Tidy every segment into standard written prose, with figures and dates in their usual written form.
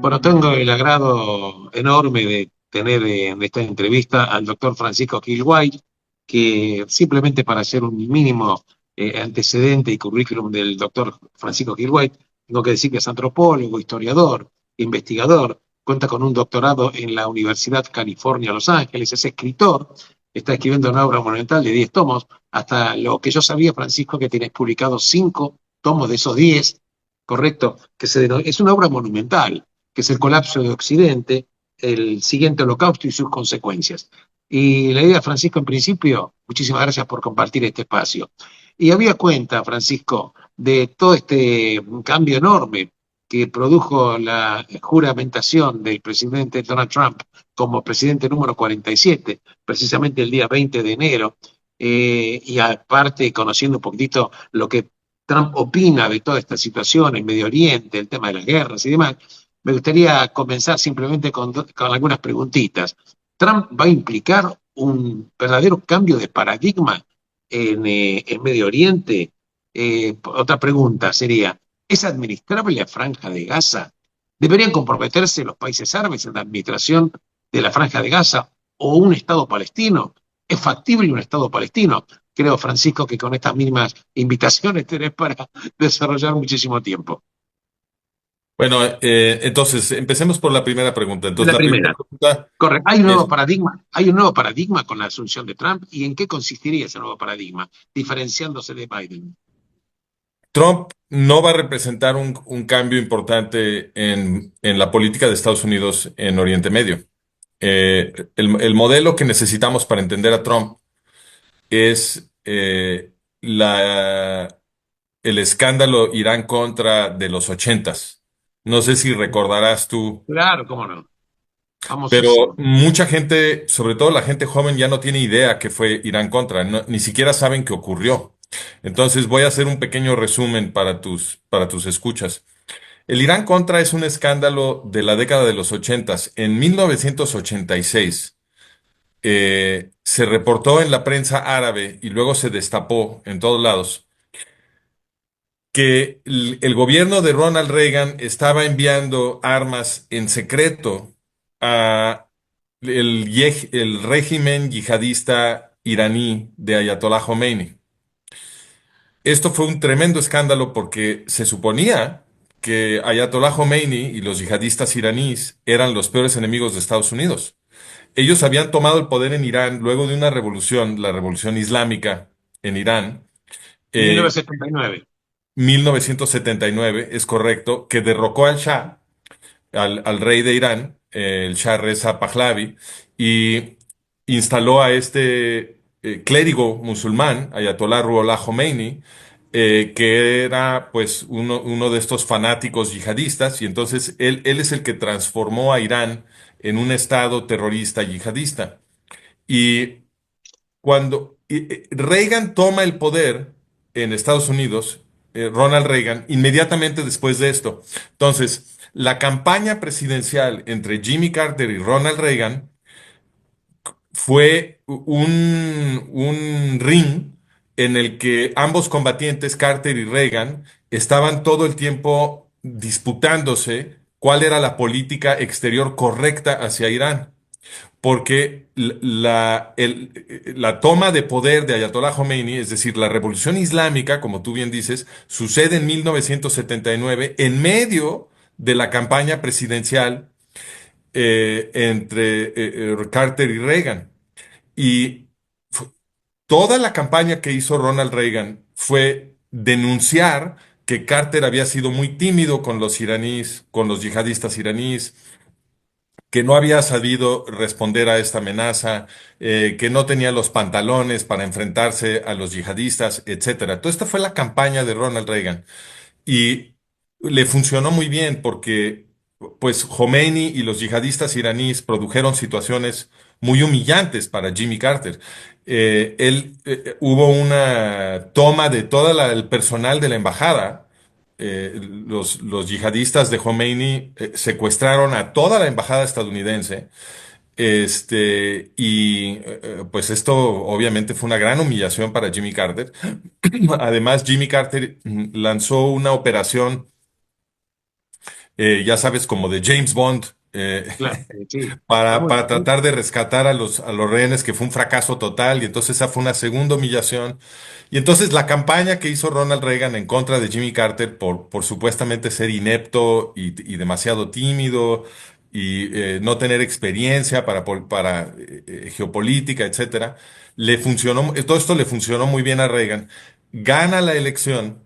Bueno, tengo el agrado enorme de tener en esta entrevista al doctor Francisco Gil White, que simplemente para hacer un mínimo antecedente y currículum del doctor Francisco Gil White, tengo que decir que es antropólogo, historiador, investigador, cuenta con un doctorado en la Universidad California, Los Ángeles, es escritor, está escribiendo una obra monumental de 10 tomos, hasta lo que yo sabía, Francisco, que tienes publicados 5 tomos de esos 10, correcto, es una obra monumental que es el colapso de Occidente, el siguiente holocausto y sus consecuencias. Y la idea, Francisco, en principio, muchísimas gracias por compartir este espacio. Y había cuenta, Francisco, de todo este cambio enorme que produjo la juramentación del presidente Donald Trump como presidente número 47, precisamente el día 20 de enero, y aparte conociendo un poquitito lo que Trump opina de toda esta situación en Medio Oriente, el tema de las guerras y demás, me gustaría comenzar simplemente con algunas preguntitas. ¿Trump va a implicar un verdadero cambio de paradigma en Medio Oriente? Otra pregunta sería, ¿es administrable la Franja de Gaza? ¿Deberían comprometerse los países árabes en la administración de la Franja de Gaza o un Estado palestino? ¿Es factible un Estado palestino? Creo, Francisco, que con estas mismas invitaciones tenés para desarrollar muchísimo tiempo. Bueno, entonces empecemos por la primera pregunta. Entonces, La la primera primera. pregunta Correcto. es, Hay un nuevo paradigma con la asunción de Trump y en qué consistiría ese nuevo paradigma, diferenciándose de Biden. Trump no va a representar un cambio importante en la política de Estados Unidos en Oriente Medio. El modelo que necesitamos para entender a Trump es el escándalo Irán contra de los ochentas. No sé si recordarás tú. Claro, cómo no. Pero Famosísimo. mucha gente, sobre todo la gente joven, ya no tiene idea que fue Irán contra, ni siquiera saben qué ocurrió. Entonces voy a hacer un pequeño resumen para tus escuchas. El Irán contra es un escándalo de la década de los ochentas. En 1986 se reportó en la prensa árabe y luego se destapó en todos lados que el gobierno de Ronald Reagan estaba enviando armas en secreto a el régimen yihadista iraní de Ayatollah Khomeini. Esto fue un tremendo escándalo porque se suponía que Ayatollah Khomeini y los yihadistas iraníes eran los peores enemigos de Estados Unidos. Ellos habían tomado el poder en Irán luego de una revolución, la revolución islámica en Irán, En eh, 1979. 1979, es correcto, que derrocó al Shah, al rey de Irán, el Shah Reza Pahlavi, y instaló a este clérigo musulmán, Ayatollah Ruhollah Khomeini, que era pues uno de estos fanáticos yihadistas, y entonces él es el que transformó a Irán en un estado terrorista yihadista. Y cuando Reagan toma el poder en Estados Unidos, Ronald Reagan, inmediatamente después de esto. Entonces, la campaña presidencial entre Jimmy Carter y Ronald Reagan fue un ring en el que ambos combatientes, Carter y Reagan, estaban todo el tiempo disputándose cuál era la política exterior correcta hacia Irán porque la toma de poder de Ayatollah Khomeini, es decir, la revolución islámica, como tú bien dices, sucede en 1979 en medio de la campaña presidencial entre Carter y Reagan. Y fu- toda la campaña que hizo Ronald Reagan fue denunciar que Carter había sido muy tímido con los iraníes, con los yihadistas iraníes, que no había sabido responder a esta amenaza, que no tenía los pantalones para enfrentarse a los yihadistas, etcétera. Toda esta fue la campaña de Ronald Reagan y le funcionó muy bien porque, pues, Khomeini y los yihadistas iraníes produjeron situaciones muy humillantes para Jimmy Carter. Hubo una toma de todo el personal de la embajada los yihadistas de Khomeini secuestraron a toda la embajada estadounidense. Pues esto obviamente fue una gran humillación para Jimmy Carter. Además, Jimmy Carter lanzó una operación ya sabes, como de James Bond, Claro, sí, está para, muy para bien. tratar de rescatar a los rehenes, que fue un fracaso total, y entonces esa fue una segunda humillación. Y entonces la campaña que hizo Ronald Reagan en contra de Jimmy Carter por supuestamente ser inepto y demasiado tímido y no tener experiencia para geopolítica, etcétera, le funcionó, todo esto le funcionó muy bien a Reagan. Gana la elección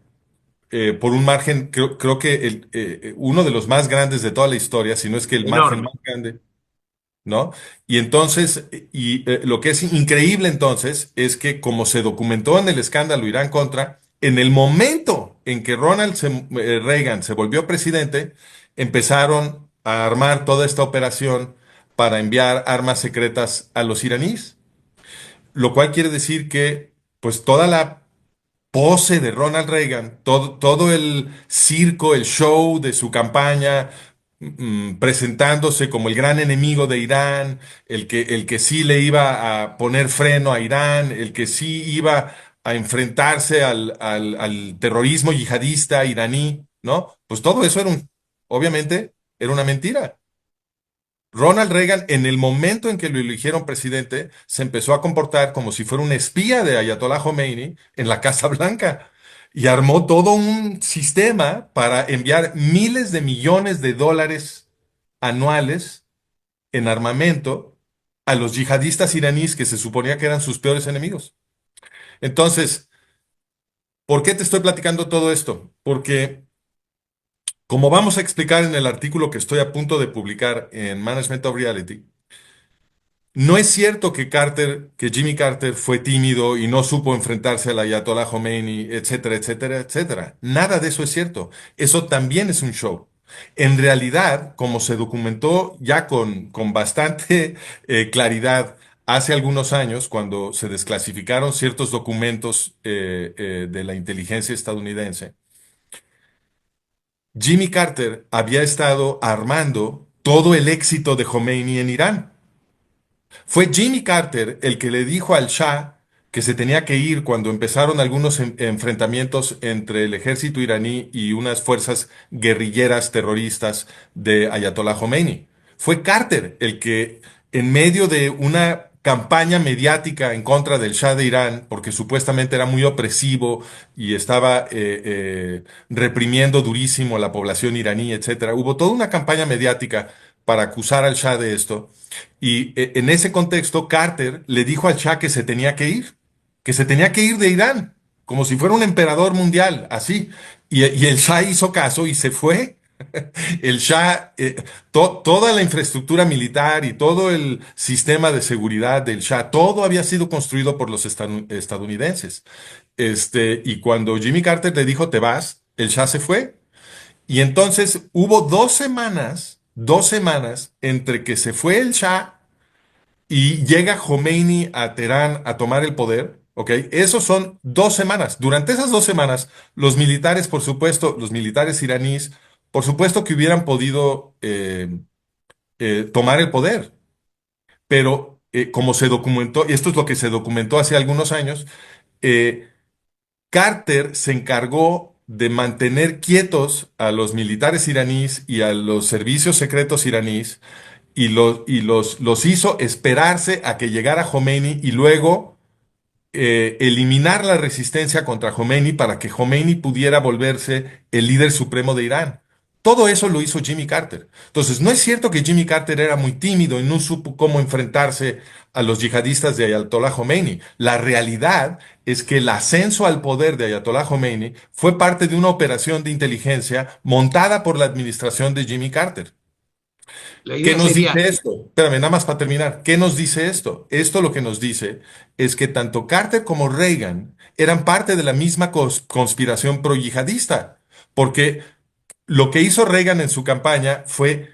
por un margen, creo que uno de los más grandes de toda la historia, si no es que el margen Enorme. más grande, ¿no? Y entonces, lo que es increíble entonces es que como se documentó en el escándalo Irán-Contra, en el momento en que Reagan se volvió presidente, empezaron a armar toda esta operación para enviar armas secretas a los iraníes, lo cual quiere decir que pues toda la pose de Ronald Reagan, todo el circo, el show de su campaña, presentándose como el gran enemigo de Irán, el que sí le iba a poner freno a Irán, el que sí iba a enfrentarse al terrorismo yihadista iraní, ¿no? Pues todo eso obviamente, era una mentira. Ronald Reagan, en el momento en que lo eligieron presidente, se empezó a comportar como si fuera un espía de Ayatollah Khomeini en la Casa Blanca y armó todo un sistema para enviar miles de millones de dólares anuales en armamento a los yihadistas iraníes que se suponía que eran sus peores enemigos. Entonces, ¿por qué te estoy platicando todo esto? Porque, como vamos a explicar en el artículo que estoy a punto de publicar en Management of Reality, no es cierto que Jimmy Carter fue tímido y no supo enfrentarse al Ayatollah Khomeini, etcétera, etcétera, etcétera. Nada de eso es cierto. Eso también es un show. En realidad, como se documentó ya con bastante claridad hace algunos años, cuando se desclasificaron ciertos documentos de la inteligencia estadounidense, Jimmy Carter había estado armando todo el éxito de Khomeini en Irán. Fue Jimmy Carter el que le dijo al Shah que se tenía que ir cuando empezaron algunos enfrentamientos entre el ejército iraní y unas fuerzas guerrilleras terroristas de Ayatollah Khomeini. Fue Carter el que, en medio de una campaña mediática en contra del Shah de Irán, porque supuestamente era muy opresivo y estaba reprimiendo durísimo a la población iraní, etcétera, hubo toda una campaña mediática para acusar al Shah de esto. Y en ese contexto, Carter le dijo al Shah que se tenía que ir de Irán, como si fuera un emperador mundial, así. Y el Shah hizo caso y se fue. El Shah, toda la infraestructura militar y todo el sistema de seguridad del Shah, todo había sido construido por los estadounidenses. Y cuando Jimmy Carter le dijo, te vas, el Shah se fue. Y entonces hubo 2 semanas entre que se fue el Shah y llega Khomeini a Teherán a tomar el poder, ¿ok? Esos son 2 semanas. Durante esas 2 semanas, los militares, por supuesto, los militares iraníes, por supuesto que hubieran podido tomar el poder, pero como se documentó, y esto es lo que se documentó hace algunos años, eh, Carter se encargó de mantener quietos a los militares iraníes y a los servicios secretos iraníes los hizo esperarse a que llegara Khomeini y luego eliminar la resistencia contra Khomeini para que Khomeini pudiera volverse el líder supremo de Irán. Todo eso lo hizo Jimmy Carter. Entonces, no es cierto que Jimmy Carter era muy tímido y no supo cómo enfrentarse a los yihadistas de Ayatollah Khomeini. La realidad es que el ascenso al poder de Ayatollah Khomeini fue parte de una operación de inteligencia montada por la administración de Jimmy Carter. La ¿Qué idea nos sería, dice esto? Espérame, nada más para terminar. ¿Qué nos dice esto? Esto lo que nos dice es que tanto Carter como Reagan eran parte de la misma conspiración pro-yihadista, porque lo que hizo Reagan en su campaña fue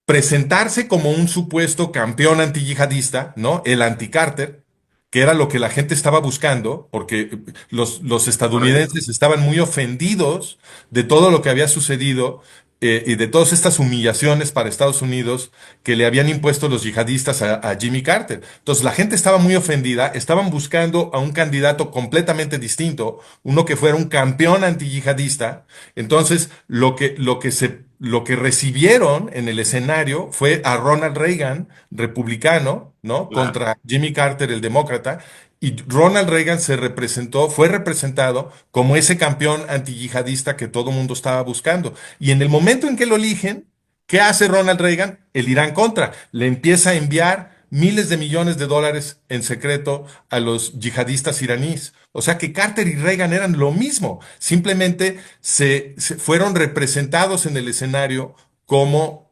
presentarse como un supuesto campeón antiyihadista, ¿no? El anti-Carter, que era lo que la gente estaba buscando, porque los correcto, estadounidenses estaban muy ofendidos de todo lo que había sucedido y de todas estas humillaciones para Estados Unidos que le habían impuesto los yihadistas a Jimmy Carter. Entonces la gente estaba muy ofendida, estaban buscando a un candidato completamente distinto, uno que fuera un campeón antiyihadista. Entonces lo que recibieron en el escenario fue a Ronald Reagan, republicano, ¿no? Claro. Contra Jimmy Carter, el demócrata. Y Ronald Reagan fue representado como ese campeón antiyihadista que todo el mundo estaba buscando. Y en el momento en que lo eligen, ¿qué hace Ronald Reagan? El Irán contra. Le empieza a enviar miles de millones de dólares en secreto a los yihadistas iraníes. O sea que Carter y Reagan eran lo mismo. Simplemente se fueron representados en el escenario como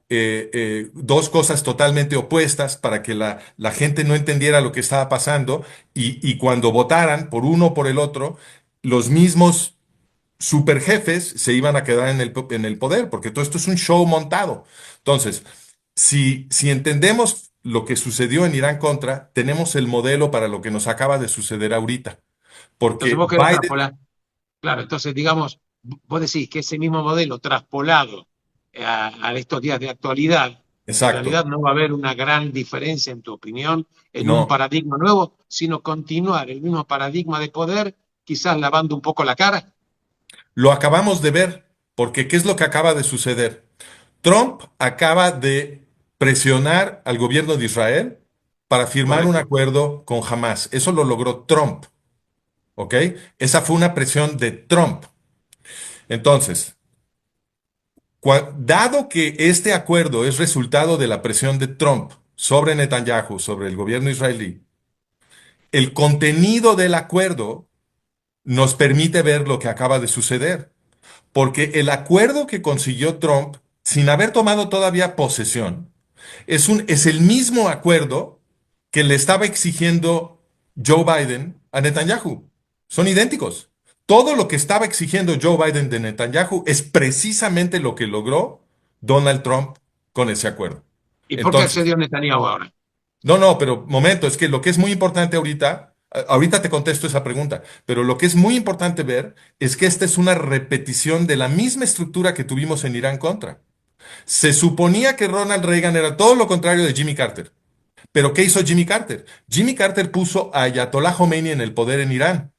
dos cosas totalmente opuestas para que la gente no entendiera lo que estaba pasando y cuando votaran por uno o por el otro, los mismos superjefes se iban a quedar en el poder, porque todo esto es un show montado. Entonces, si entendemos lo que sucedió en Irán contra, tenemos el modelo para lo que nos acaba de suceder ahorita. Entonces Porque vos querés Biden, traspolar. Claro, entonces digamos, vos decís que ese mismo modelo traspolado a estos días de actualidad, en exacto, realidad no va a haber una gran diferencia, en tu opinión, en un no, paradigma nuevo, sino continuar el mismo paradigma de poder, quizás lavando un poco la cara. lo acabamos de ver, porque ¿qué es lo que acaba de suceder? Trump acaba de presionar al gobierno de Israel para firmar un Correcto. acuerdo con Hamas. Eso lo logró Trump, ¿ok? Esa fue una presión de Trump. Entonces, dado que este acuerdo es resultado de la presión de Trump sobre Netanyahu, sobre el gobierno israelí, el contenido del acuerdo nos permite ver lo que acaba de suceder. Porque el acuerdo que consiguió Trump, sin haber tomado todavía posesión, es el mismo acuerdo que le estaba exigiendo Joe Biden a Netanyahu. Son idénticos. Todo lo que estaba exigiendo Joe Biden de Netanyahu es precisamente lo que logró Donald Trump con ese acuerdo. ¿Y por qué Entonces, accedió Netanyahu ahora? no, no, pero momento, es que lo que es muy importante ahorita, ahorita te contesto esa pregunta, pero lo que es muy importante ver es que esta es una repetición de la misma estructura que tuvimos en Irán contra. Se suponía que Ronald Reagan era todo lo contrario de Jimmy Carter. Pero ¿qué hizo Jimmy Carter? Jimmy Carter puso a Ayatollah Khomeini en el poder en Irán.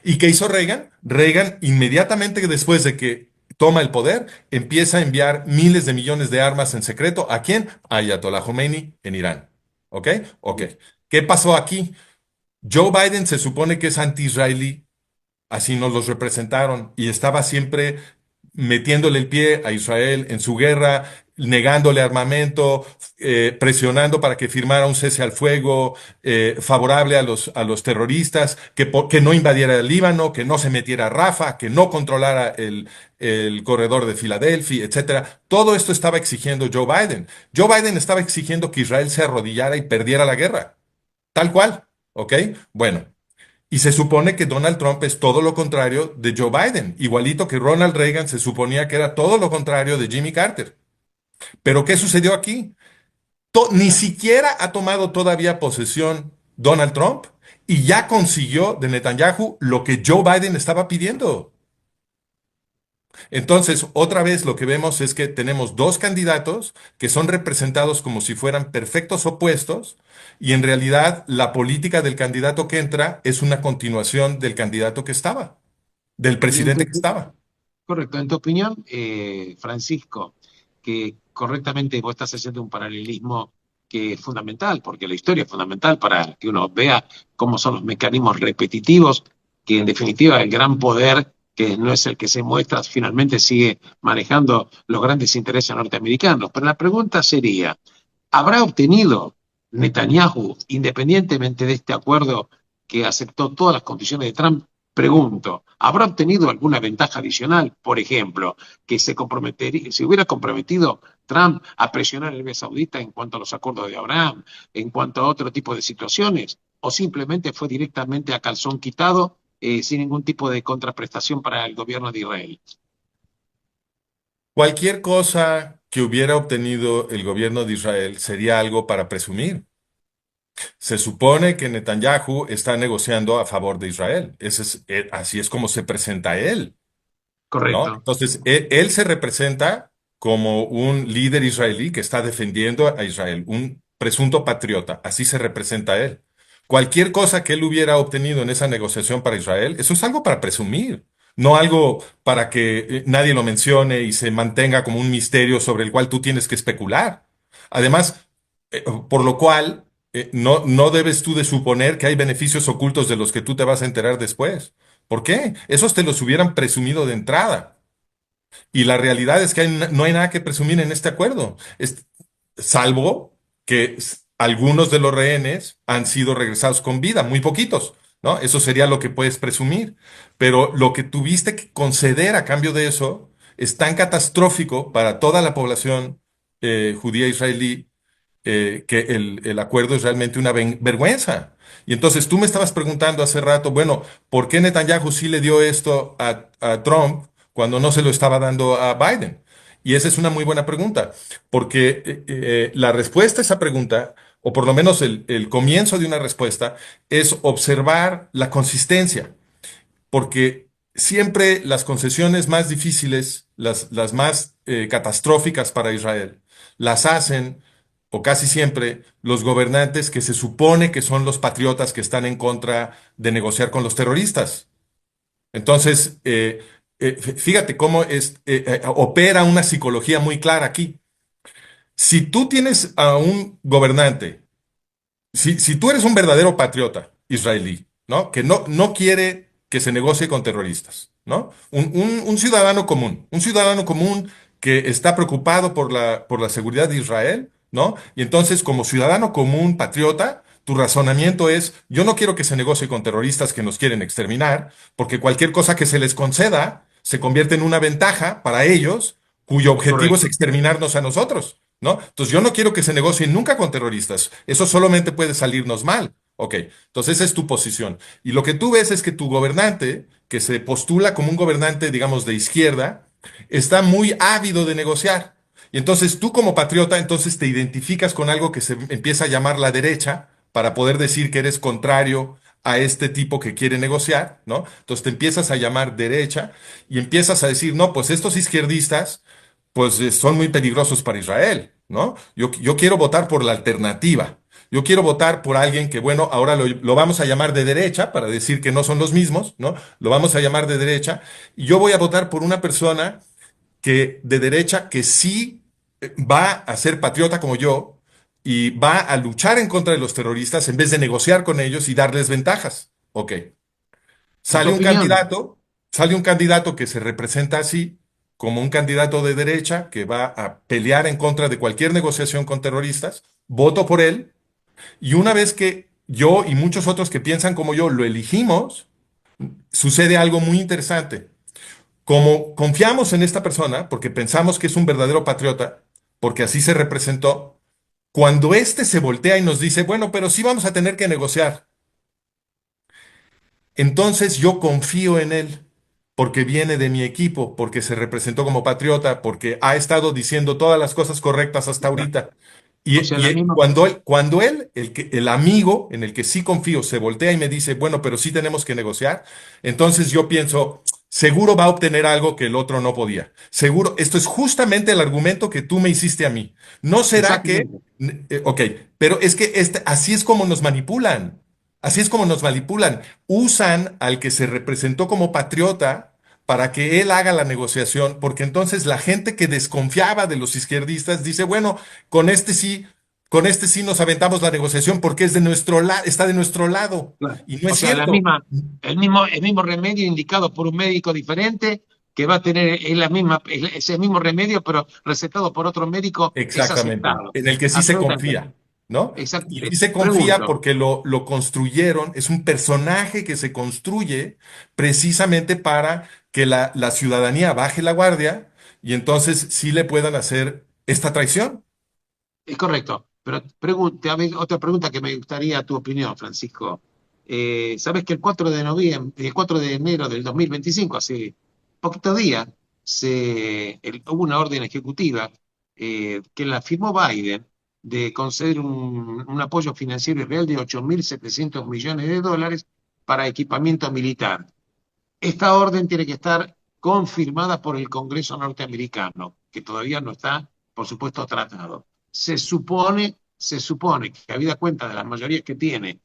¿Y qué hizo Reagan? Reagan, inmediatamente después de que toma el poder, empieza a enviar miles de millones de armas en secreto. ¿A quién? A Ayatollah Khomeini en Irán. ¿Ok? Ok. ¿Qué pasó aquí? Joe Biden se supone que es anti-israelí, así nos los representaron, y estaba siempre metiéndole el pie a Israel en su guerra, negándole armamento, presionando para que firmara un cese al fuego favorable a los terroristas, que no invadiera el Líbano, que no se metiera a Rafa, que no controlara el corredor de Filadelfia, etcétera. Todo esto estaba exigiendo Joe Biden. Joe Biden estaba exigiendo que Israel se arrodillara y perdiera la guerra. Tal cual. ¿Ok? Bueno. Y se supone que Donald Trump es todo lo contrario de Joe Biden, igualito que Ronald Reagan se suponía que era todo lo contrario de Jimmy Carter. Pero ¿qué sucedió aquí? Ni siquiera ha tomado todavía posesión Donald Trump y ya consiguió de Netanyahu lo que Joe Biden estaba pidiendo. Entonces, otra vez lo que vemos es que tenemos dos candidatos que son representados como si fueran perfectos opuestos y en realidad la política del candidato que entra es una continuación del candidato que estaba, del Y en presidente tu, que estaba. correcto, en tu opinión, Francisco, que correctamente vos estás haciendo un paralelismo que es fundamental, porque la historia es fundamental para que uno vea cómo son los mecanismos repetitivos, que en definitiva el gran poder, que no es el que se muestra, finalmente sigue manejando los grandes intereses norteamericanos. Pero la pregunta sería, ¿habrá obtenido Netanyahu, independientemente de este acuerdo que aceptó todas las condiciones de Trump? Pregunto, ¿habrá obtenido alguna ventaja adicional? Por ejemplo, que se hubiera comprometido Trump a presionar a Arabia Saudita en cuanto a los acuerdos de Abraham, en cuanto a otro tipo de situaciones, o simplemente fue directamente a calzón quitado, sin ningún tipo de contraprestación para el gobierno de Israel. Cualquier cosa que hubiera obtenido el gobierno de Israel sería algo para presumir. Se supone que Netanyahu está negociando a favor de Israel. Así es como se presenta él. ¿No? Correcto. Entonces, él se representa como un líder israelí que está defendiendo a Israel, un presunto patriota, así se representa él. Cualquier cosa que él hubiera obtenido en esa negociación para Israel, eso es algo para presumir. no algo para que nadie lo mencione y se mantenga como un misterio sobre el cual tú tienes que especular. Además, por lo cual, no debes tú de suponer que hay beneficios ocultos de los que tú te vas a enterar después. ¿Por qué? Esos te los hubieran presumido de entrada. Y la realidad es que no hay nada que presumir en este acuerdo, salvo que algunos de los rehenes han sido regresados con vida, muy poquitos, ¿no? Eso sería lo que puedes presumir. Pero lo que tuviste que conceder a cambio de eso es tan catastrófico para toda la población judía israelí, que el acuerdo es realmente una vergüenza. Y entonces tú me estabas preguntando hace rato, bueno, ¿por qué Netanyahu sí le dio esto a Trump cuando no se lo estaba dando a Biden? Y esa es una muy buena pregunta, porque la respuesta a esa pregunta, o por lo menos el comienzo de una respuesta, es observar la consistencia, porque siempre las concesiones más difíciles, las más catastróficas para Israel, las hacen, o casi siempre, los gobernantes que se supone que son los patriotas que están en contra de negociar con los terroristas. Entonces, fíjate cómo opera una psicología muy clara aquí. Si tú tienes a un gobernante, si tú eres un verdadero patriota israelí, ¿no? Que no quiere que se negocie con terroristas, ¿no? Un ciudadano común que está preocupado por la seguridad de Israel, ¿no? Y entonces, como ciudadano común, patriota, tu razonamiento es, yo no quiero que se negocie con terroristas que nos quieren exterminar, porque cualquier cosa que se les conceda se convierte en una ventaja para ellos, cuyo objetivo es Correcto. exterminarnos a nosotros. ¿No? Entonces yo no quiero que se negocie nunca con terroristas. Eso solamente puede salirnos mal. Ok, entonces esa es tu posición. Y lo que tú ves es que tu gobernante, que se postula como un gobernante, digamos, de izquierda, está muy ávido de negociar. Y entonces tú como patriota, entonces te identificas con algo que se empieza a llamar la derecha para poder decir que eres contrario a este tipo que quiere negociar, ¿no? Entonces te empiezas a llamar derecha y empiezas a decir, no, pues estos izquierdistas pues son muy peligrosos para Israel, ¿no? Yo quiero votar por la alternativa. Yo quiero votar por alguien que, bueno, ahora lo vamos a llamar de derecha para decir que no son los mismos, ¿no? Lo vamos a llamar de derecha. Y yo voy a votar por una persona que de derecha que sí va a ser patriota como yo y va a luchar en contra de los terroristas en vez de negociar con ellos y darles ventajas. Ok. En tu Sale un opinión, candidato, sale un candidato que se representa así, como un candidato de derecha que va a pelear en contra de cualquier negociación con terroristas, voto por él, y una vez que yo y muchos otros que piensan como yo lo elegimos, sucede algo muy interesante. Como confiamos en esta persona, porque pensamos que es un verdadero patriota, porque así se representó, cuando éste se voltea y nos dice, bueno, pero sí vamos a tener que negociar, entonces yo confío en él porque viene de mi equipo, porque se representó como patriota, porque ha estado diciendo todas las cosas correctas hasta ahorita. o Y, sea, la misma, cuando él, el amigo en el que sí confío, se voltea y me dice, bueno, pero sí tenemos que negociar, entonces yo pienso, seguro va a obtener algo que el otro no podía. Seguro, esto es justamente el argumento que tú me hiciste a mí. ¿No será que, exactamente. ok, pero es que así es como nos manipulan? Así es como nos manipulan. Usan al que se representó como patriota para que él haga la negociación, porque entonces la gente que desconfiaba de los izquierdistas dice, bueno, con este sí nos aventamos la negociación porque es de nuestro lado, está de nuestro lado. Claro. Y no O es sea, cierto. el mismo remedio indicado por un médico diferente que va a tener ese mismo remedio, pero recetado por otro médico, es Exactamente, aceptado. en el que sí se Absolutamente. confía, ¿no? Y sí Exactamente. se confía Pregunto, porque lo construyeron, es un personaje que se construye precisamente para que la ciudadanía baje la guardia y entonces sí le puedan hacer esta traición. es correcto, pero otra pregunta que me gustaría tu opinión, Francisco. ¿Sabes que el 4 de enero del 2025, hace poquitos días, hubo una orden ejecutiva que la firmó Biden de conceder un apoyo financiero israelí de 8.700 millones de dólares para equipamiento militar? Esta orden tiene que estar confirmada por el Congreso norteamericano, que todavía no está, por supuesto, tratado. Se supone que, habida cuenta de las mayorías que tiene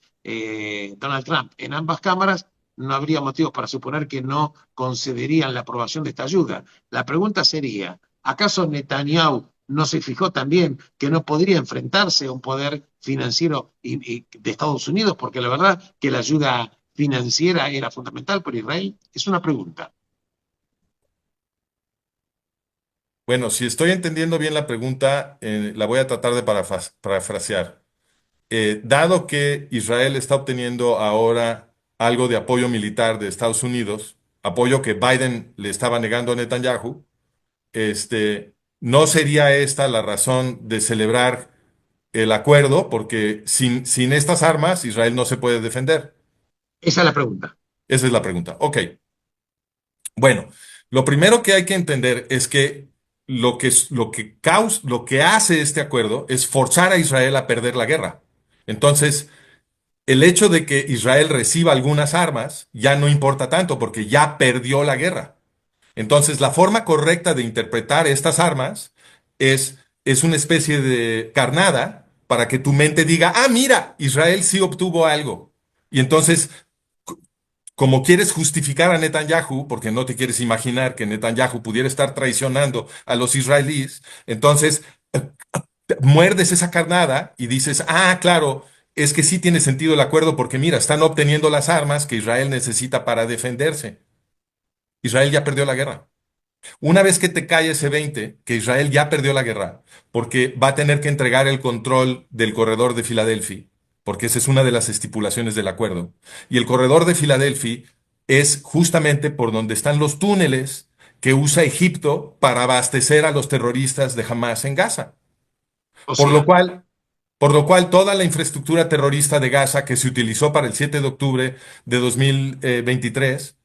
Donald Trump en ambas cámaras, no habría motivos para suponer que no concederían la aprobación de esta ayuda. La pregunta sería, ¿acaso Netanyahu no se fijó también que no podría enfrentarse a un poder financiero de Estados Unidos? Porque la verdad que la ayuda financiera era fundamental para Israel. Es una pregunta. Bueno, si estoy entendiendo bien la pregunta, la voy a tratar de parafrasear. Dado que Israel está obteniendo ahora algo de apoyo militar de Estados Unidos, apoyo que Biden le estaba negando a Netanyahu, no sería esta la razón de celebrar el acuerdo, porque sin estas armas Israel no se puede defender. Esa es la pregunta. Esa es la pregunta. Ok. Bueno, lo primero que hay que entender es que lo que hace este acuerdo es forzar a Israel a perder la guerra. Entonces, el hecho de que Israel reciba algunas armas ya no importa tanto porque ya perdió la guerra. Entonces, la forma correcta de interpretar estas armas es una especie de carnada para que tu mente diga, ah, mira, Israel sí obtuvo algo. Y entonces, como quieres justificar a Netanyahu, porque no te quieres imaginar que Netanyahu pudiera estar traicionando a los israelíes, entonces muerdes esa carnada y dices, ah, claro, es que sí tiene sentido el acuerdo porque mira, están obteniendo las armas que Israel necesita para defenderse. Israel ya perdió la guerra. Una vez que te cae ese 20, que Israel ya perdió la guerra, porque va a tener que entregar el control del corredor de Filadelfia, porque esa es una de las estipulaciones del acuerdo. Y el corredor de Filadelfia es justamente por donde están los túneles que usa Egipto para abastecer a los terroristas de Hamas en Gaza. O Por lo sea, cual, por lo cual toda la infraestructura terrorista de Gaza que se utilizó para el 7 de octubre de 2023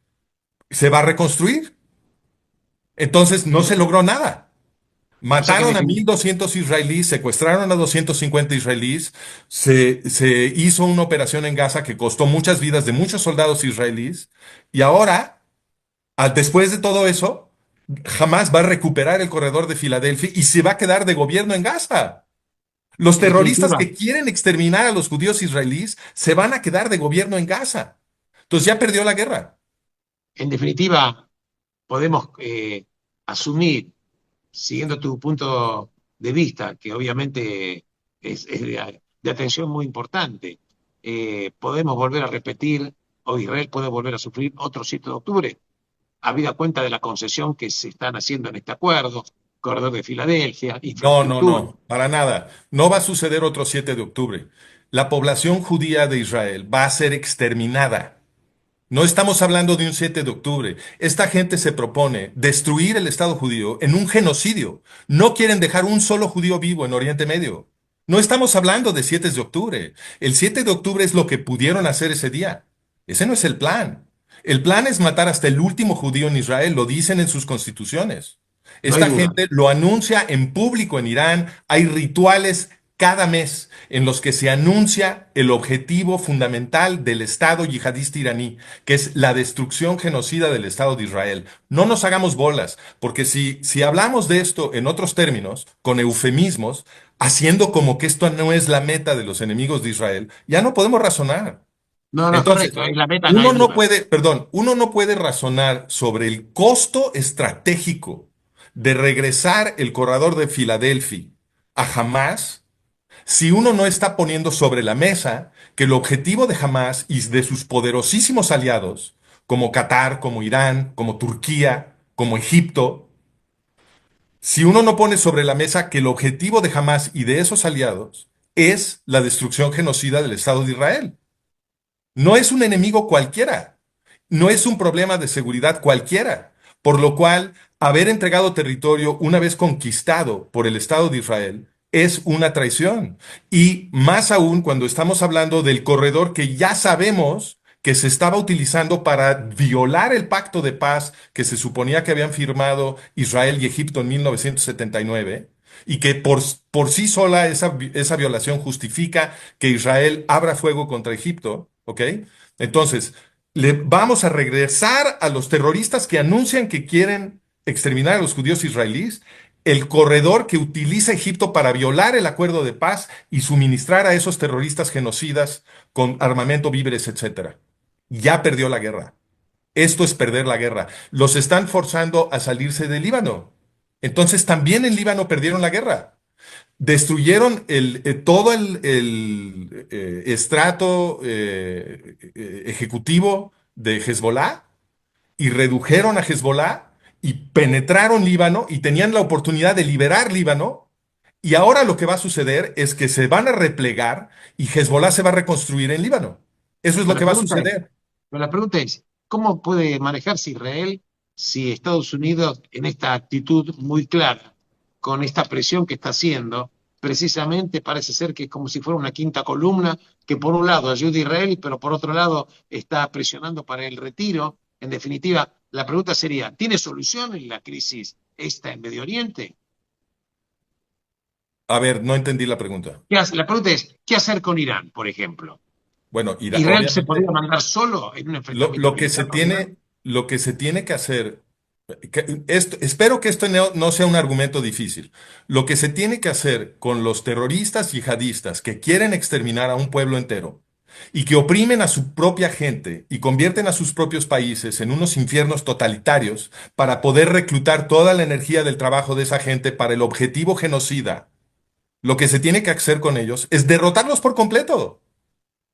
se va a reconstruir. Entonces no se logró nada. o sea que Mataron a 1.200 israelíes, secuestraron a 250 israelíes, se hizo una operación en Gaza que costó muchas vidas de muchos soldados israelíes y ahora, después de todo eso, jamás va a recuperar el corredor de Filadelfia y se va a quedar de gobierno en Gaza. Los en terroristas definitiva, que quieren exterminar a los judíos israelíes se van a quedar de gobierno en Gaza. Entonces ya perdió la guerra. en definitiva, podemos asumir, siguiendo tu punto de vista, que obviamente es de atención muy importante, podemos volver a repetir, o Israel puede volver a sufrir otro 7 de octubre, habida cuenta de la concesión que se están haciendo en este acuerdo, corredor de Filadelfia, No, no, infraestructura. no, para nada. No va a suceder otro 7 de octubre. La población judía de Israel va a ser exterminada. No estamos hablando de un 7 de octubre. Esta gente se propone destruir el Estado judío en un genocidio. No quieren dejar un solo judío vivo en Oriente Medio. No estamos hablando de 7 de octubre. El 7 de octubre es lo que pudieron hacer ese día. Ese no es el plan. El plan es matar hasta el último judío en Israel, lo dicen en sus constituciones. No hay Esta duda. gente lo anuncia en público en Irán. Hay rituales cada mes en los que se anuncia el objetivo fundamental del Estado yihadista iraní, que es la destrucción genocida del Estado de Israel. No nos hagamos bolas, porque si hablamos de esto en otros términos, con eufemismos, haciendo como que esto no es la meta de los enemigos de Israel, ya no podemos razonar. No, no, es Entonces, correcto. En la meta no hay duda. uno no puede razonar sobre el costo estratégico de regresar el corredor de Filadelfia a Hamas si uno no está poniendo sobre la mesa que el objetivo de Hamas y de sus poderosísimos aliados, como Qatar, como Irán, como Turquía, como Egipto, si uno no pone sobre la mesa que el objetivo de Hamas y de esos aliados es la destrucción genocida del Estado de Israel. No es un enemigo cualquiera, no es un problema de seguridad cualquiera, por lo cual haber entregado territorio una vez conquistado por el Estado de Israel es una traición. Y más aún cuando estamos hablando del corredor que ya sabemos que se estaba utilizando para violar el pacto de paz que se suponía que habían firmado Israel y Egipto en 1979 y que por sí sola esa violación justifica que Israel abra fuego contra Egipto, ¿ok? Entonces, le vamos a regresar a los terroristas que anuncian que quieren exterminar a los judíos israelíes, el corredor que utiliza Egipto para violar el acuerdo de paz y suministrar a esos terroristas genocidas con armamento, víveres, etcétera. ya perdió la guerra. Esto es perder la guerra. Los están forzando a salirse del Líbano. Entonces también en Líbano perdieron la guerra. Destruyeron todo el estrato ejecutivo de Hezbollah y redujeron a Hezbollah y penetraron Líbano y tenían la oportunidad de liberar Líbano. Y ahora lo que va a suceder es que se van a replegar y Hezbollah se va a reconstruir en Líbano. Eso es lo Pero que va a suceder. la pregunta es, ¿cómo puede manejarse Israel si Estados Unidos en esta actitud muy clara, con esta presión que está haciendo, precisamente parece ser que es como si fuera una quinta columna, que por un lado ayuda a Israel, pero por otro lado está presionando para el retiro? En definitiva, la pregunta sería, ¿tiene solución en la crisis esta en Medio Oriente? A ver, no entendí la pregunta. La pregunta es, ¿qué hacer con Irán, por ejemplo? Bueno, ¿Israel se podría obviamente mandar solo en un lo, enfrentamiento lo que se militar con Irán? tiene, lo que se tiene que hacer, espero que esto no sea un argumento difícil. Lo que se tiene que hacer con los terroristas yihadistas que quieren exterminar a un pueblo entero y que oprimen a su propia gente y convierten a sus propios países en unos infiernos totalitarios para poder reclutar toda la energía del trabajo de esa gente para el objetivo genocida, lo que se tiene que hacer con ellos es derrotarlos por completo.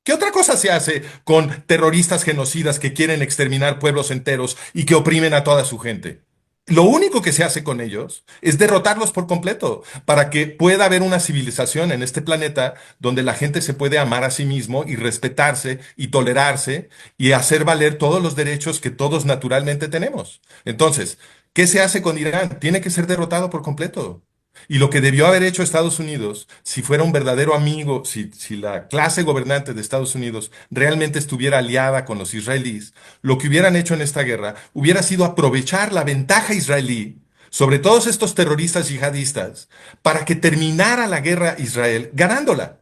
¿Qué otra cosa se hace con terroristas genocidas que quieren exterminar pueblos enteros y que oprimen a toda su gente? Lo único que se hace con ellos es derrotarlos por completo, para que pueda haber una civilización en este planeta donde la gente se puede amar a sí mismo y respetarse y tolerarse y hacer valer todos los derechos que todos naturalmente tenemos. Entonces, ¿qué se hace con Irán? Tiene que ser derrotado por completo. Y lo que debió haber hecho Estados Unidos, si fuera un verdadero amigo, si la clase gobernante de Estados Unidos realmente estuviera aliada con los israelíes, lo que hubieran hecho en esta guerra hubiera sido aprovechar la ventaja israelí sobre todos estos terroristas yihadistas para que terminara la guerra Israel ganándola.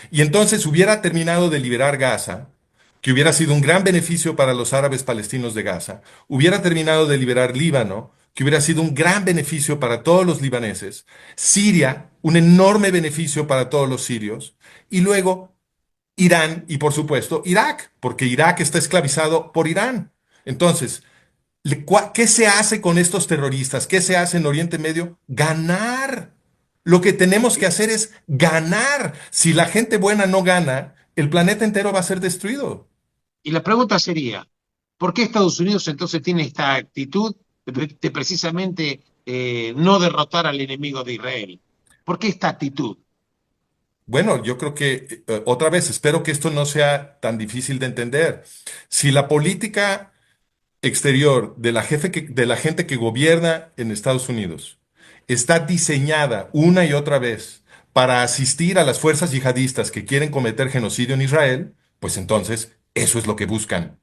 Y entonces hubiera terminado de liberar Gaza, que hubiera sido un gran beneficio para los árabes palestinos de Gaza, hubiera terminado de liberar Líbano, que hubiera sido un gran beneficio para todos los libaneses, Siria, un enorme beneficio para todos los sirios, y luego Irán y por supuesto Irak, porque Irak está esclavizado por Irán. Entonces, ¿qué se hace con estos terroristas? ¿Qué se hace en Oriente Medio? Ganar. Lo que tenemos que hacer es ganar. Si la gente buena no gana, el planeta entero va a ser destruido. Y la pregunta sería, ¿por qué Estados Unidos entonces tiene esta actitud de precisamente no derrotar al enemigo de Israel? ¿Por qué esta actitud? Bueno, yo creo que, otra vez, espero que esto no sea tan difícil de entender. Si la política exterior de de la gente que gobierna en Estados Unidos está diseñada una y otra vez para asistir a las fuerzas yihadistas que quieren cometer genocidio en Israel, pues entonces eso es lo que buscan.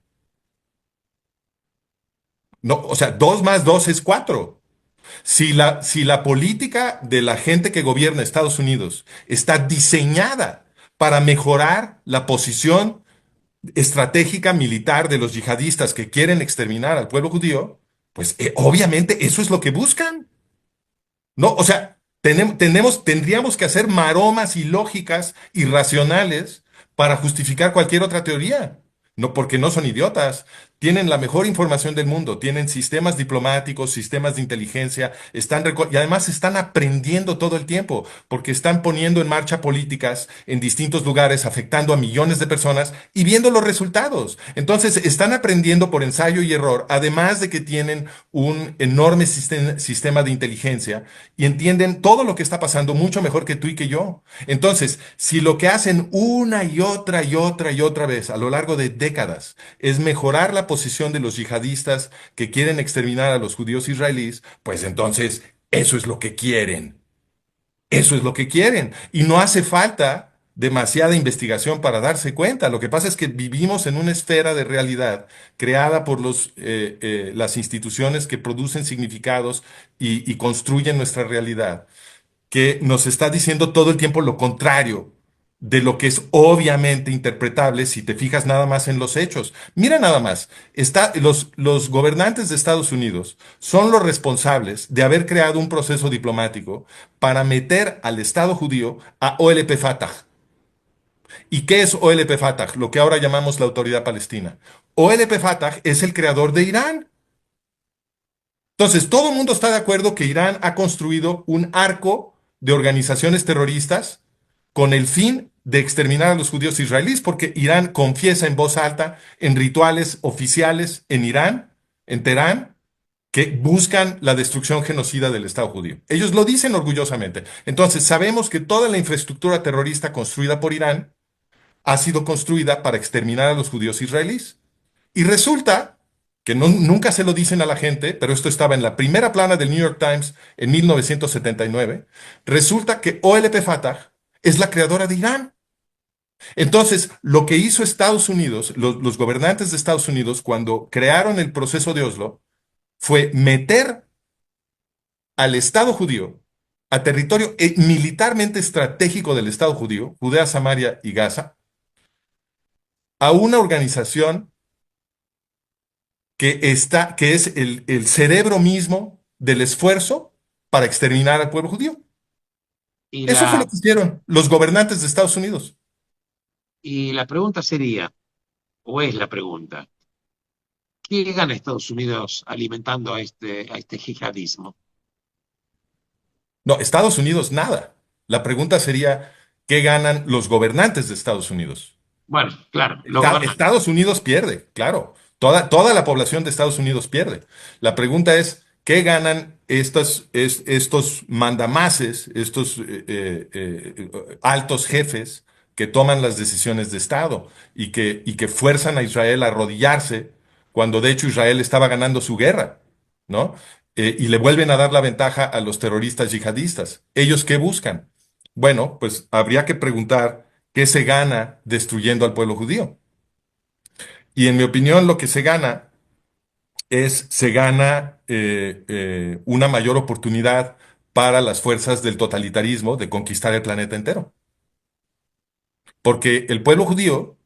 No, o sea, dos más dos es cuatro. Si la política de la gente que gobierna Estados Unidos está diseñada para mejorar la posición estratégica militar de los yihadistas que quieren exterminar al pueblo judío, pues obviamente eso es lo que buscan. No, o sea, tendríamos que hacer maromas ilógicas, irracionales, para justificar cualquier otra teoría. No, porque no son idiotas. Tienen la mejor información del mundo, tienen sistemas diplomáticos, sistemas de inteligencia, y además están aprendiendo todo el tiempo, porque están poniendo en marcha políticas en distintos lugares, afectando a millones de personas y viendo los resultados. Entonces, están aprendiendo por ensayo y error, además de que tienen un enorme sistema de inteligencia y entienden todo lo que está pasando mucho mejor que tú y que yo. Entonces, si lo que hacen una y otra y otra y otra vez a lo largo de décadas es mejorar la posición de los yihadistas que quieren exterminar a los judíos israelíes, pues entonces eso es lo que quieren. Eso es lo que quieren. Y no hace falta demasiada investigación para darse cuenta. Lo que pasa es que vivimos en una esfera de realidad creada por las instituciones que producen significados y construyen nuestra realidad, que nos está diciendo todo el tiempo lo contrario de lo que es obviamente interpretable si te fijas nada más en los hechos. Mira nada más, los gobernantes de Estados Unidos son los responsables de haber creado un proceso diplomático para meter al Estado judío a OLP Fatah. ¿Y qué es OLP Fatah? Lo que ahora llamamos la Autoridad Palestina. OLP Fatah es el creador de Irán. Entonces, todo el mundo está de acuerdo que Irán ha construido un arco de organizaciones terroristas con el fin de exterminar a los judíos israelíes, porque Irán confiesa en voz alta en rituales oficiales en Irán, en Teherán, que buscan la destrucción genocida del Estado judío. Ellos lo dicen orgullosamente. Entonces, sabemos que toda la infraestructura terrorista construida por Irán ha sido construida para exterminar a los judíos israelíes. Y resulta que nunca se lo dicen a la gente, pero esto estaba en la primera plana del New York Times en 1979, resulta que OLP Fatah es la creadora de Irán. Entonces, lo que hizo Estados Unidos, los gobernantes de Estados Unidos, cuando crearon el proceso de Oslo, fue meter al Estado judío, a territorio militarmente estratégico del Estado judío, Judea, Samaria y Gaza, a una organización que es el cerebro mismo del esfuerzo para exterminar al pueblo judío. Y Eso fue lo la, que hicieron los gobernantes de Estados Unidos. y la pregunta sería, o es la pregunta, ¿qué gana Estados Unidos alimentando a este yihadismo? No, Estados Unidos nada. La pregunta sería, ¿qué ganan los gobernantes de Estados Unidos? Bueno, claro, los gobernantes. Estados Unidos pierde, claro. Toda la población de Estados Unidos pierde. La pregunta es, ¿qué ganan estos mandamases, estos altos jefes que toman las decisiones de Estado y que fuerzan a Israel a arrodillarse cuando de hecho Israel estaba ganando su guerra, ¿no? Y le vuelven a dar la ventaja a los terroristas yihadistas. ¿Ellos qué buscan? Bueno, pues habría que preguntar qué se gana destruyendo al pueblo judío. Y en mi opinión, lo que se gana una mayor oportunidad para las fuerzas del totalitarismo de conquistar el planeta entero. Porque el pueblo judío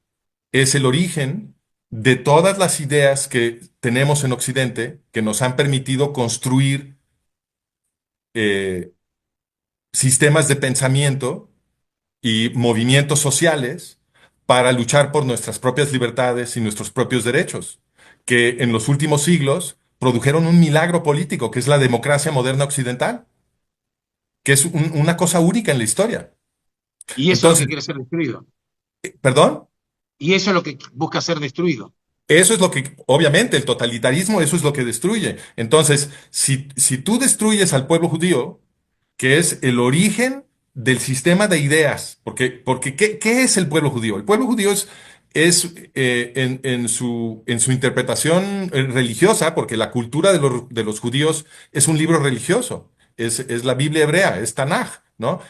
es el origen de todas las ideas que tenemos en Occidente que nos han permitido construir eh, sistemas de pensamiento y movimientos sociales para luchar por nuestras propias libertades y nuestros propios derechos, que en los últimos siglos produjeron un milagro político, que es la democracia moderna occidental, que es una cosa única en la historia. Y eso es lo que Entonces, quiere ser destruido. perdón, Y eso es lo que busca ser destruido. eso es lo que, obviamente, el totalitarismo, eso es lo que destruye. Entonces, si tú destruyes al pueblo judío, que es el origen del sistema de ideas. Porque ¿qué es el pueblo judío? El pueblo judío en su interpretación religiosa, porque la cultura de los judíos es un libro religioso, es la Biblia hebrea, es Tanaj, ¿no?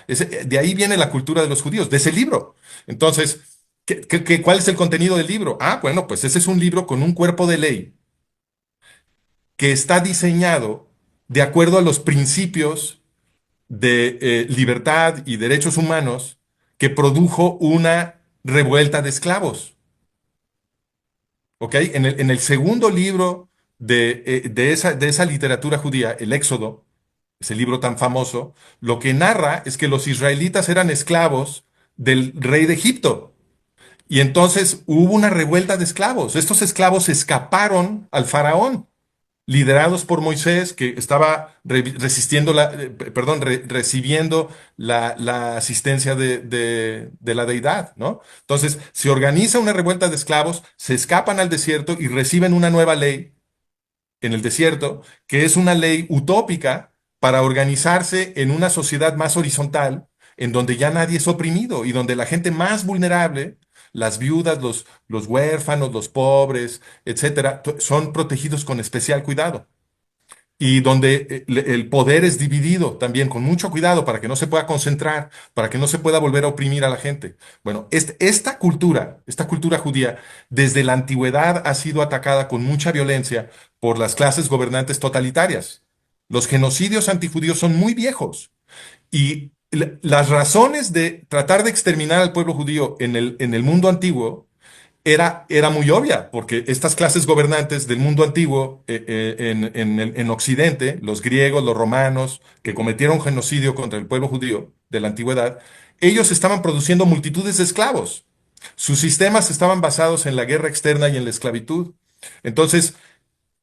De ahí viene la cultura de los judíos, de ese libro. Entonces, ¿cuál es el contenido del libro? Ah, bueno, pues ese es un libro con un cuerpo de ley que está diseñado de acuerdo a los principios de libertad y derechos humanos que produjo una revuelta de esclavos. ¿Ok? En el segundo libro de esa literatura judía, el Éxodo, ese libro tan famoso, lo que narra es que los israelitas eran esclavos del rey de Egipto. Y entonces hubo una revuelta de esclavos. Estos esclavos escaparon al faraón liderados por Moisés, que estaba recibiendo la asistencia de la deidad, ¿no? Entonces, se organiza una revuelta de esclavos, se escapan al desierto y reciben una nueva ley en el desierto, que es una ley utópica para organizarse en una sociedad más horizontal, en donde ya nadie es oprimido y donde la gente más vulnerable, las viudas, los huérfanos, los pobres, etcétera, son protegidos con especial cuidado. Y donde el poder es dividido también con mucho cuidado para que no se pueda concentrar, para que no se pueda volver a oprimir a la gente. Bueno, esta cultura judía, desde la antigüedad ha sido atacada con mucha violencia por las clases gobernantes totalitarias. Los genocidios antijudíos son muy viejos y las razones de tratar de exterminar al pueblo judío en el mundo antiguo era muy obvia, porque estas clases gobernantes del mundo antiguo en Occidente, los griegos, los romanos, que cometieron genocidio contra el pueblo judío de la antigüedad, ellos estaban produciendo multitudes de esclavos. Sus sistemas estaban basados en la guerra externa y en la esclavitud. Entonces,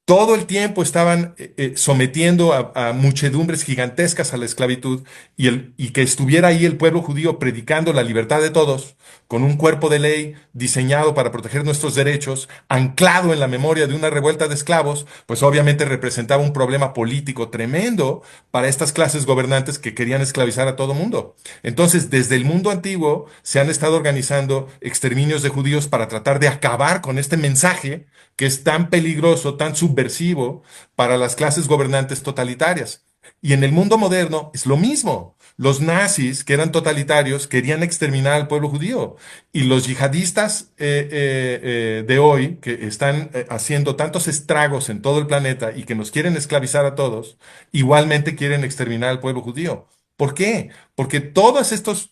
todo el tiempo estaban sometiendo a muchedumbres gigantescas a la esclavitud y que estuviera ahí el pueblo judío predicando la libertad de todos, con un cuerpo de ley diseñado para proteger nuestros derechos, anclado en la memoria de una revuelta de esclavos, pues obviamente representaba un problema político tremendo para estas clases gobernantes que querían esclavizar a todo mundo. Entonces, desde el mundo antiguo se han estado organizando exterminios de judíos para tratar de acabar con este mensaje que es tan peligroso, tan subversivo para las clases gobernantes totalitarias. Y en el mundo moderno es lo mismo. Los nazis, que eran totalitarios, querían exterminar al pueblo judío. Y los yihadistas de hoy, que están haciendo tantos estragos en todo el planeta y que nos quieren esclavizar a todos, igualmente quieren exterminar al pueblo judío. ¿Por qué? Porque todos estos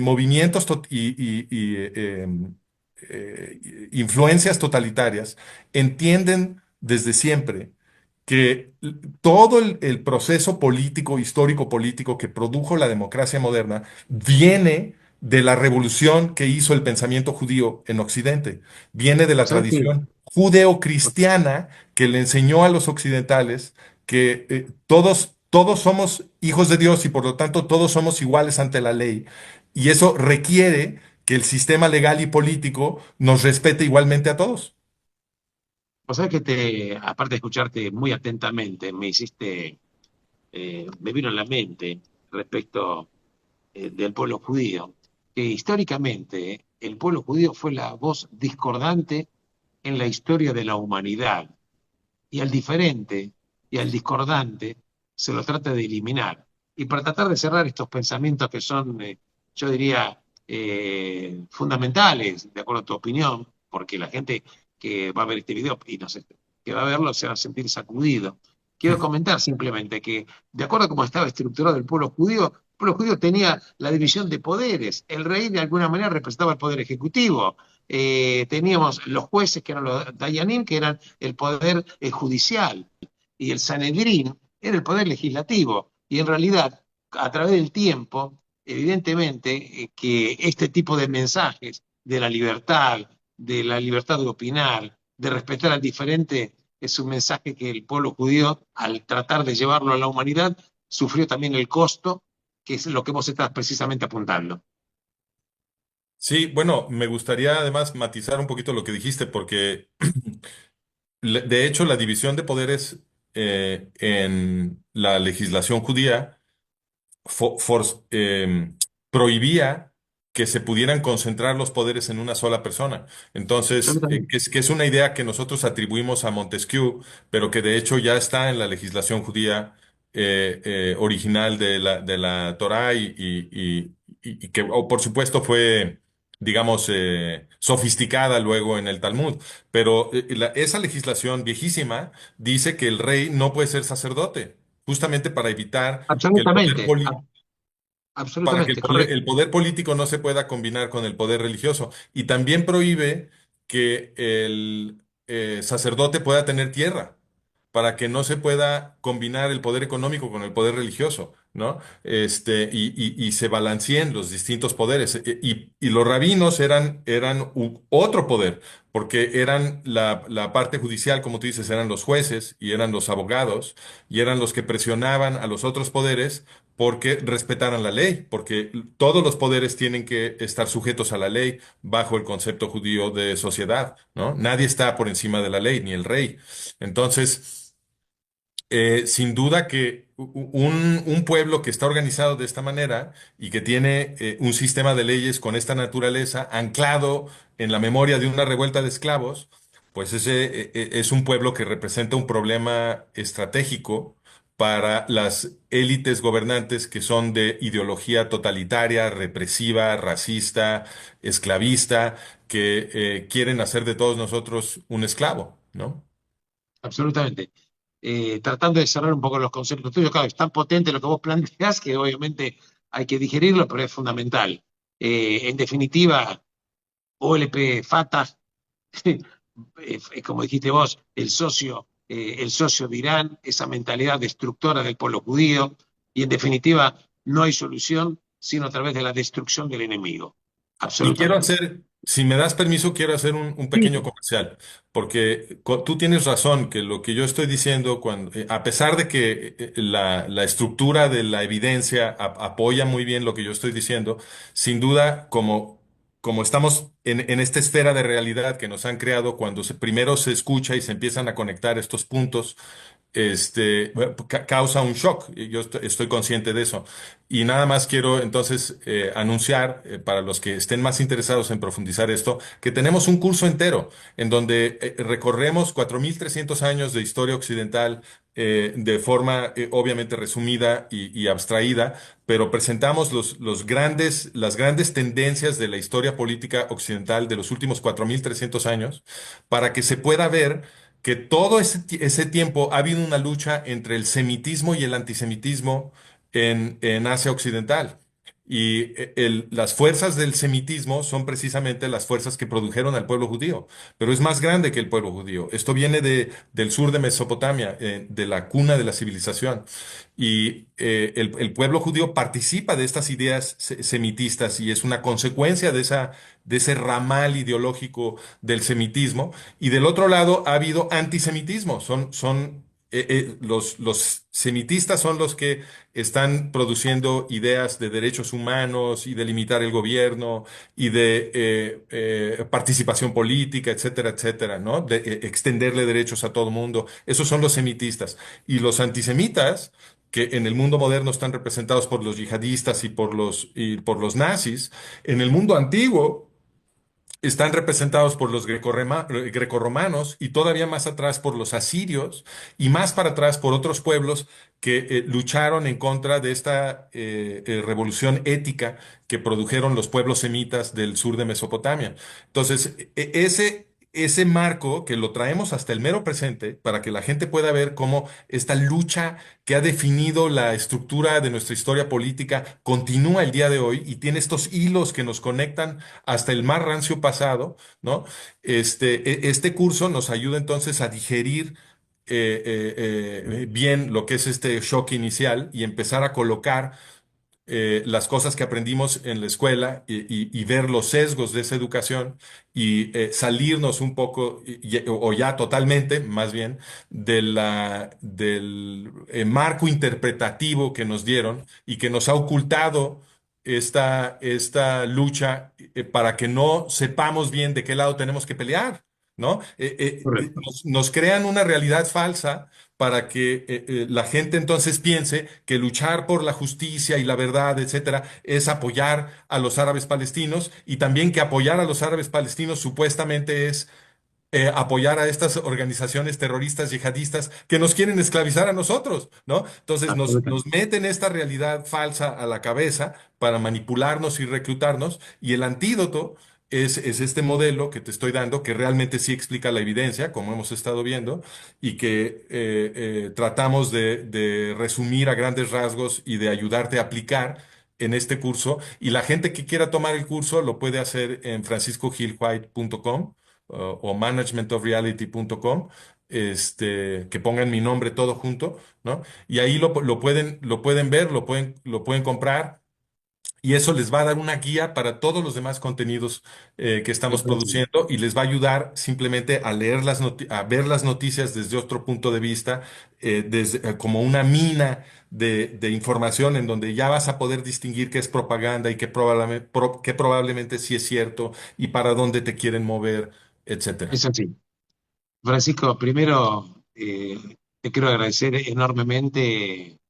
movimientos influencias totalitarias entienden desde siempre que todo el proceso político, histórico político que produjo la democracia moderna viene de la revolución que hizo el pensamiento judío en Occidente, viene de la ¿Vos sabés que tradición judeocristiana que le enseñó a los occidentales que todos somos hijos de Dios y por lo tanto todos somos iguales ante la ley. Y eso requiere que el sistema legal y político nos respete igualmente a todos? vos sabés que aparte de escucharte muy atentamente, me vino a la mente respecto del pueblo judío, que históricamente el pueblo judío fue la voz discordante en la historia de la humanidad, y al diferente y al discordante se lo trata de eliminar. Y para tratar de cerrar estos pensamientos que son, yo diría, fundamentales, de acuerdo a tu opinión, porque la gente que va a ver este video y no sé, que va a verlo se va a sentir sacudido. Quiero comentar simplemente que, de acuerdo a cómo estaba estructurado el pueblo judío tenía la división de poderes. El rey, de alguna manera, representaba el poder ejecutivo. Teníamos los jueces, que eran los Dayanim, que eran el poder judicial, y el Sanedrín era el poder legislativo. Y en realidad, a través del tiempo, evidentemente, que este tipo de mensajes de la libertad de opinar, de respetar al diferente, es un mensaje que el pueblo judío, al tratar de llevarlo a la humanidad, sufrió también el costo, que es lo que vos estás precisamente apuntando. Sí, bueno, me gustaría además matizar un poquito lo que dijiste, porque de hecho la división de poderes en la legislación judía fo- for- prohibía que se pudieran concentrar los poderes en una sola persona. Entonces, Absolutamente. que es una idea que nosotros atribuimos a Montesquieu, pero que de hecho ya está en la legislación judía original de la Torá y que, por supuesto, fue, digamos, sofisticada luego en el Talmud. Pero esa legislación viejísima dice que el rey no puede ser sacerdote, justamente para evitar que el poder Absolutamente, político para que absolutamente, correcto. el poder político no se pueda combinar con el poder religioso. Y también prohíbe que el sacerdote pueda tener tierra, para que no se pueda combinar el poder económico con el poder religioso, ¿no? Y se balanceen los distintos poderes. Y los rabinos eran otro poder, porque eran la parte judicial, como tú dices, eran los jueces y eran los abogados, y eran los que presionaban a los otros poderes porque respetaran la ley, porque todos los poderes tienen que estar sujetos a la ley bajo el concepto judío de sociedad, ¿no? Nadie está por encima de la ley, ni el rey. Entonces, sin duda que un pueblo que está organizado de esta manera y que tiene un sistema de leyes con esta naturaleza anclado en la memoria de una revuelta de esclavos, pues ese es un pueblo que representa un problema estratégico para las élites gobernantes que son de ideología totalitaria, represiva, racista, esclavista, que quieren hacer de todos nosotros un esclavo, ¿no? Absolutamente. Tratando de cerrar un poco los conceptos tuyos, claro, es tan potente lo que vos planteás que obviamente hay que digerirlo, pero es fundamental. En definitiva, OLP, Fatah, como dijiste vos, el socio de Irán, esa mentalidad destructora del pueblo judío, y en definitiva, no hay solución sino a través de la destrucción del enemigo. Y quiero Absolutamente. hacer, Si me das permiso, quiero hacer un pequeño Sí. comercial, porque tú tienes razón que lo que yo estoy diciendo, a pesar de que la estructura de la evidencia apoya muy bien lo que yo estoy diciendo, sin duda, como estamos en esta esfera de realidad que nos han creado cuando primero se escucha y se empiezan a conectar estos puntos, bueno, causa un shock. Y yo estoy consciente de eso. Y nada más quiero entonces anunciar, para los que estén más interesados en profundizar esto, que tenemos un curso entero en donde recorremos 4.300 años de historia occidental de forma obviamente resumida y abstraída, pero presentamos las grandes tendencias de la historia política occidental de los últimos 4.300 años para que se pueda ver que todo ese tiempo ha habido una lucha entre el semitismo y el antisemitismo en Asia Occidental. Y las fuerzas del semitismo son precisamente las fuerzas que produjeron al pueblo judío, pero es más grande que el pueblo judío. Esto viene del sur de Mesopotamia, de la cuna de la civilización. Y el pueblo judío participa de estas ideas semitistas y es una consecuencia de ese ramal ideológico del semitismo. Y del otro lado ha habido antisemitismo. Los semitistas son los que están produciendo ideas de derechos humanos y de limitar el gobierno y de participación política, etcétera, etcétera, ¿no? De extenderle derechos a todo mundo. Esos son los semitistas. Y los antisemitas, que en el mundo moderno están representados por los yihadistas y por los nazis, en el mundo antiguo están representados por los grecorromanos y todavía más atrás por los asirios y más para atrás por otros pueblos que lucharon en contra de esta revolución ética que produjeron los pueblos semitas del sur de Mesopotamia. Entonces, ese marco que lo traemos hasta el mero presente para que la gente pueda ver cómo esta lucha que ha definido la estructura de nuestra historia política continúa el día de hoy y tiene estos hilos que nos conectan hasta el más rancio pasado, ¿no? Este curso nos ayuda entonces a digerir bien lo que es este shock inicial y empezar a colocar las cosas que aprendimos en la escuela y ver los sesgos de esa educación y salirnos un poco, o ya totalmente, más bien, del marco interpretativo que nos dieron y que nos ha ocultado esta lucha para que no sepamos bien de qué lado tenemos que pelear, ¿no? Correcto. Nos crean una realidad falsa para que la gente entonces piense que luchar por la justicia y la verdad, etcétera, es apoyar a los árabes palestinos y también que apoyar a los árabes palestinos supuestamente es apoyar a estas organizaciones terroristas yihadistas que nos quieren esclavizar a nosotros, ¿no? Entonces nos Absolutamente. meten esta realidad falsa a la cabeza para manipularnos y reclutarnos y el antídoto es este modelo que te estoy dando que realmente sí explica la evidencia, como hemos estado viendo, y que tratamos de resumir a grandes rasgos y de ayudarte a aplicar en este curso. Y la gente que quiera tomar el curso lo puede hacer en franciscogilwhite.com o managementofreality.com, que pongan mi nombre todo junto, ¿no? Y ahí lo pueden ver, lo pueden comprar. Y eso les va a dar una guía para todos los demás contenidos que estamos Excelente. produciendo y les va a ayudar simplemente a leer a ver las noticias desde otro punto de vista, como una mina de información en donde ya vas a poder distinguir qué es propaganda y qué probablemente sí es cierto y para dónde te quieren mover, etcétera. Es así. Francisco, primero te quiero agradecer enormemente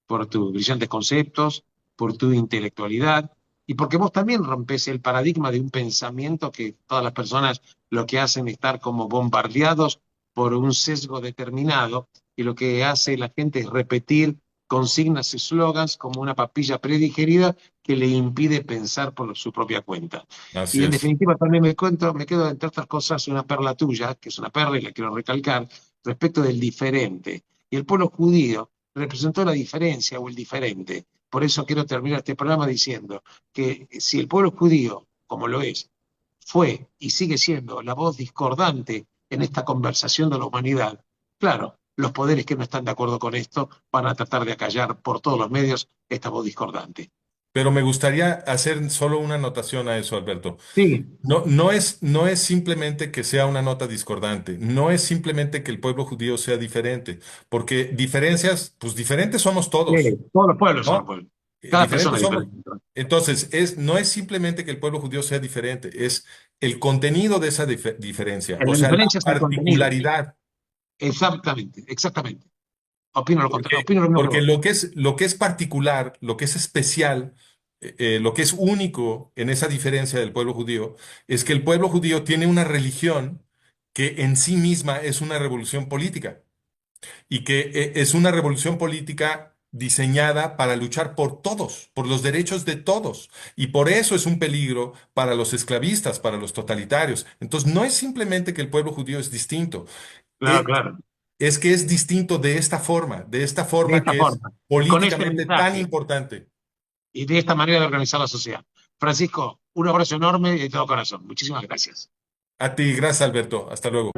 por tus brillantes conceptos, por tu intelectualidad y porque vos también rompes el paradigma de un pensamiento que todas las personas lo que hacen es estar como bombardeados por un sesgo determinado y lo que hace la gente es repetir consignas y slogans como una papilla predigerida que le impide pensar por su propia cuenta. Así Y en es. definitiva también me quedo entre otras cosas una perla tuya, que es una perla y la quiero recalcar, respecto del diferente. Y el pueblo judío representó la diferencia o el diferente. Por eso quiero terminar este programa diciendo que si el pueblo judío, como lo es, fue y sigue siendo la voz discordante en esta conversación de la humanidad, claro, los poderes que no están de acuerdo con esto van a tratar de acallar por todos los medios esta voz discordante. pero me gustaría hacer solo una anotación a eso, Alberto. Sí, No es simplemente que sea una nota discordante, no es simplemente que el pueblo judío sea diferente, porque diferencias, pues diferentes somos todos, todos los pueblos son ¿no? pueblos. Cada persona Diferentes es somos. diferente. Entonces, no es simplemente que el pueblo judío sea diferente, es el contenido de esa diferencia, o La sea, la diferencia es el contenido. particularidad. Exactamente, exactamente. Opino lo contrario, Porque, opino lo mismo que porque vos. lo que es particular, lo que es especial, lo que es único en esa diferencia del pueblo judío, es que el pueblo judío tiene una religión que en sí misma es una revolución política y que es una revolución política diseñada para luchar por todos, por los derechos de todos. Y por eso es un peligro para los esclavistas, para los totalitarios. Entonces, no es simplemente que el pueblo judío es distinto, Claro, es, claro. es que es distinto de esta De forma esta que es forma. Y con este políticamente tan mensaje. importante. Y de esta manera de organizar la sociedad. Francisco, un abrazo enorme y de todo corazón. Muchísimas gracias. A ti, gracias, Alberto. Hasta luego.